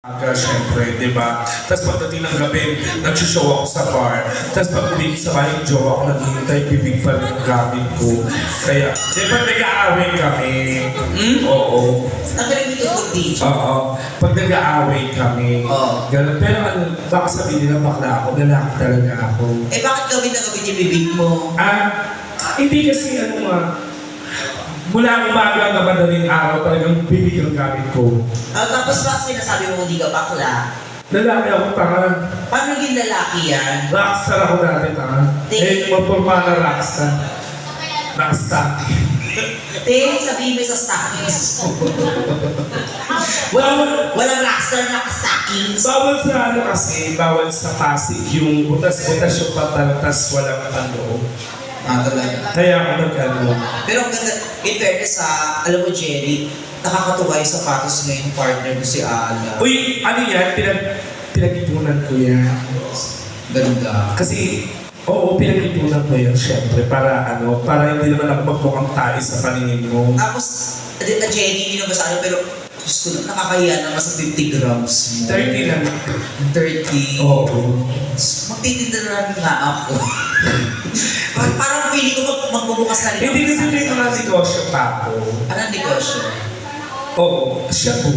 Aga, syempre, di ba? Tapos pagdating ng gabi, nag-show ako sa bar. Tapos pag uwi sa bahay yung jowa ko, naghihintay, bibig pa rin yung gamit ko. Kaya, di ba nag-aaway kami? Oo. Nagkaroon ito DJ. Oo. Pag nag-aaway kami, Oo. ganun. Pero ano, baka sabihin nila bakla ako, lalaki talaga ako. Eh bakit gawin na gawin yung bibig mo? Hindi kasi ano nga, mula umaga hanggang madaling araw, talagang bibig ang gamit ko. Tapos bakit sinasabi mo hindi ka bakla? Lalaki ako, tanga. Paano naging lalaki yan? Rockstar ako dati, tanga. Eh, mapurma na rockstar. Rockstar. Te, sabihin mo sa stockings. Walang rockstar na stockings. Bawal sa ano kasi, bawal sa Pasig yung butas-butas yung pataltas walang ano. Talaga. Kaya ako nag-ano. Pero ang ganda, in fairness alam mo Jerry, nakakatuwa yung sapatos ngayon partner mo si Ala. Uy, ano yan? Pinag-ipunan ko yan. Ganda. Kasi, oo, pinag-ipunan ko yan, syempre. Para ano, para hindi naman ako magmukhang tayo sa paningin mo. Tapos, Jenny, hindi naman sa ano, pero Diyos ko, nakakahiya naman sa 50 grams mo. 30 lang. 30. Oo. Magtitinda na lang nga ako. Parang feeling ko magbubukas na rin. Hindi kasi may mga negosyo pa ako. Anong negosyo? Oo, siya po.